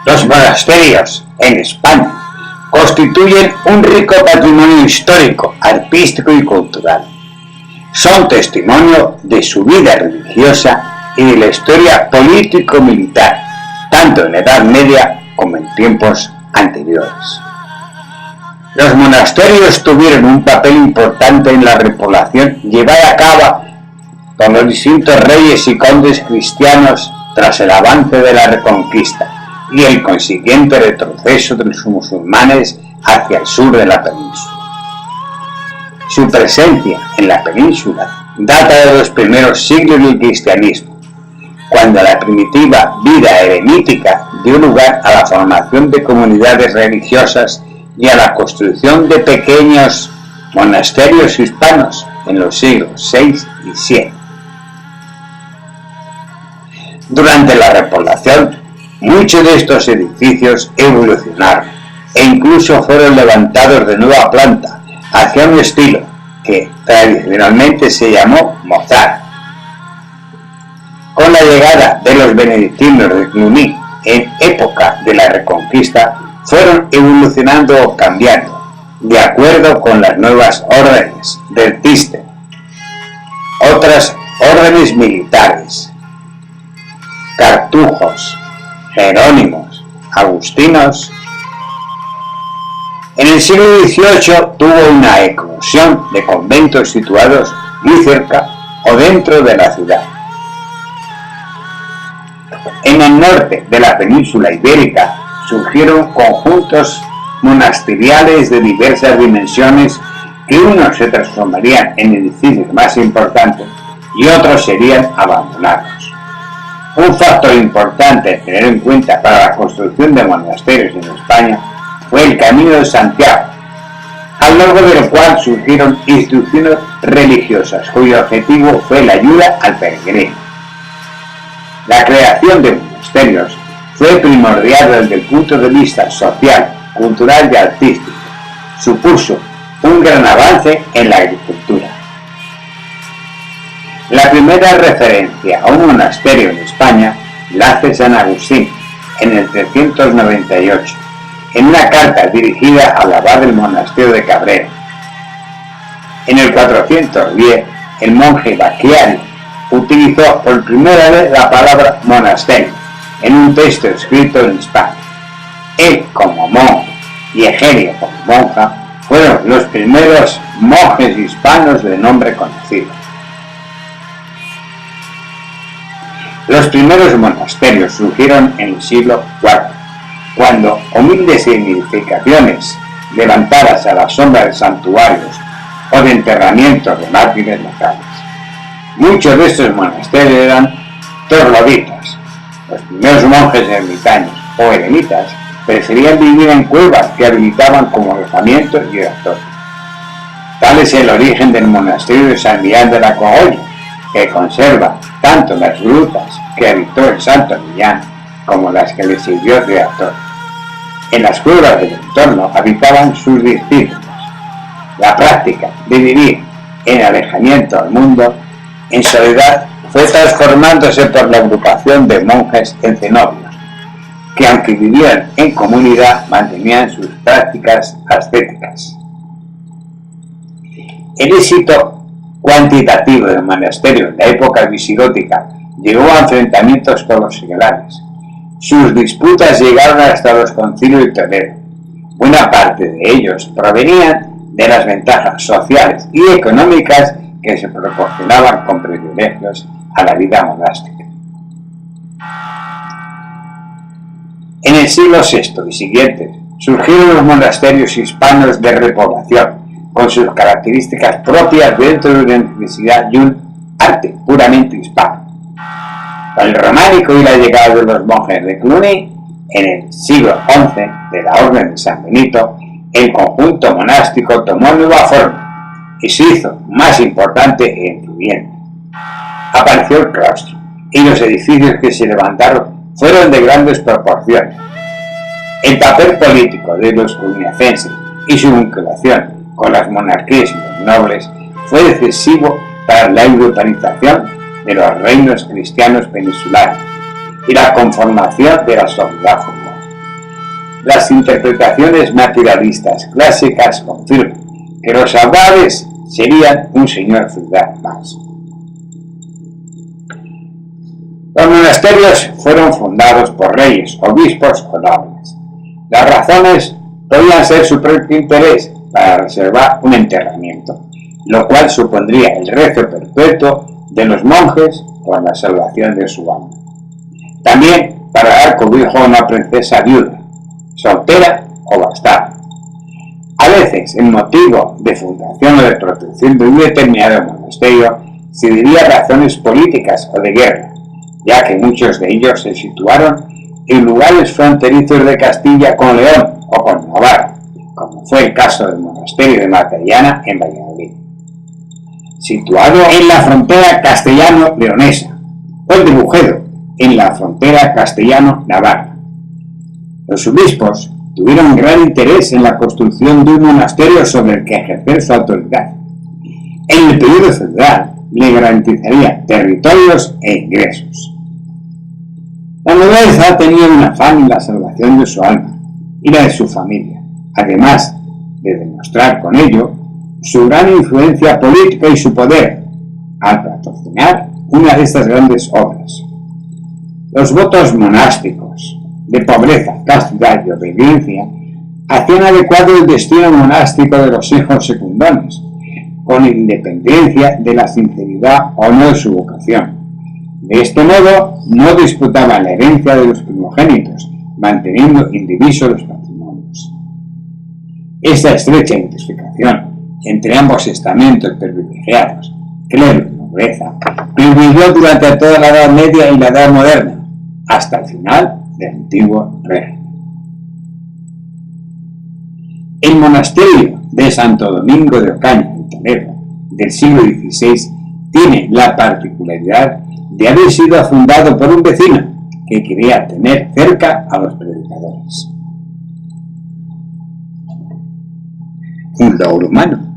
Los monasterios en España constituyen un rico patrimonio histórico, artístico y cultural. Son testimonio de su vida religiosa y de la historia político-militar, tanto en la Edad Media como en tiempos anteriores. Los monasterios tuvieron un papel importante en la repoblación llevada a cabo por los distintos reyes y condes cristianos tras el avance de la Reconquista y el consiguiente retroceso de los musulmanes hacia el sur de la península. Su presencia en la península data de los primeros siglos del cristianismo, cuando la primitiva vida eremítica dio lugar a la formación de comunidades religiosas y a la construcción de pequeños monasterios hispanos en los siglos VI y VII. Durante la repoblación, muchos de estos edificios evolucionaron e incluso fueron levantados de nueva planta hacia un estilo que tradicionalmente se llamó Mozart. Con la llegada de los benedictinos de Cluny en época de la Reconquista, fueron evolucionando o cambiando, de acuerdo con las nuevas órdenes del Cister, otras órdenes militares, cartujos, jerónimos, agustinos. En el siglo XVIII tuvo una eclosión de conventos situados muy cerca o dentro de la ciudad. En el norte de la península ibérica surgieron conjuntos monasteriales de diversas dimensiones que unos se transformarían en edificios más importantes y otros serían abandonados. Un factor importante a tener en cuenta para la construcción de monasterios en España fue el Camino de Santiago, a lo largo del cual surgieron instituciones religiosas cuyo objetivo fue la ayuda al peregrino. La creación de monasterios fue primordial desde el punto de vista social, cultural y artístico. Supuso un gran avance en la agricultura. La primera referencia a un monasterio en España la hace San Agustín en el 398, en una carta dirigida al abad del monasterio de Cabrera. En el 410, el monje Bacchiari utilizó por primera vez la palabra monasterio en un texto escrito en España. Él como monje y Egeria como monja fueron los primeros monjes hispanos de nombre conocido. Los primeros monasterios surgieron en el siglo IV, cuando humildes edificaciones levantadas a la sombra de santuarios o de enterramientos de mártires locales. Muchos de estos monasterios eran trogloditas. Los primeros monjes ermitaños o eremitas preferían vivir en cuevas que habilitaban como alojamiento y oratorio. Tal es el origen del monasterio de San Millán de la Cogolla, que conserva tanto las grutas que habitó el santo Millán como las que le sirvió de oratorio. En las cuevas del entorno habitaban sus discípulos. La práctica de vivir en alejamiento al mundo, en soledad, fue transformándose por la agrupación de monjes en cenobios, que aunque vivían en comunidad, mantenían sus prácticas ascéticas. El éxito cuantitativo del monasterio en la época visigótica llegó a enfrentamientos con los seglares. Sus disputas llegaron hasta los concilios de Toledo. Buena parte de ellos provenían de las ventajas sociales y económicas que se proporcionaban con privilegios a la vida monástica. En el siglo VI y siguientes surgieron los monasterios hispanos de repoblación, con sus características propias dentro de una necesidad y un arte puramente hispano. Con el románico y la llegada de los monjes de Cluny, en el siglo XI de la Orden de San Benito, el conjunto monástico tomó nueva forma y se hizo más importante e influyente. Apareció el claustro y los edificios que se levantaron fueron de grandes proporciones. El papel político de los cluniacenses y su vinculación con las monarquías y los nobles fue decisivo para la europeización de los reinos cristianos peninsulares y la conformación de la sociedad feudal. Las interpretaciones materialistas clásicas confirman que los abades serían un señor feudal más. Los monasterios fueron fundados por reyes, obispos o nobles. Las razones podían ser su propio interés para reservar un enterramiento, lo cual supondría el rezo perpetuo de los monjes por la salvación de su alma. También para dar cobijo a una princesa viuda, soltera o bastarda. A veces, en motivo de fundación o de protección de un determinado monasterio, se diría razones políticas o de guerra, ya que muchos de ellos se situaron en lugares fronterizos de Castilla con León o con Navarra, como fue el caso del monasterio de Matallana en Valladolid, situado en la frontera castellano-leonesa, o el de Bujedo, en la frontera castellano-navarra. Los obispos tuvieron gran interés en la construcción de un monasterio sobre el que ejercer su autoridad. En el periodo feudal le garantizaría territorios e ingresos. La nobleza tenía un afán en la salvación de su alma y la de su familia, además de demostrar con ello su gran influencia política y su poder al patrocinar una de estas grandes obras. Los votos monásticos de pobreza, castidad y obediencia hacían adecuado el destino monástico de los hijos secundones, con independencia de la sinceridad o no de su vocación. De este modo, no disputaban la herencia de los primogénitos, manteniendo indivisos los patrimonios. Esta estrecha identificación entre ambos estamentos privilegiados, clero y nobleza, vivió durante toda la Edad Media y la Edad Moderna, hasta el final del antiguo régimen. El monasterio de Santo Domingo de Ocaña, en Toledo, del siglo XVI, tiene la particularidad de haber sido fundado por un vecino que quería tener cerca a los predicadores. Un logro humano.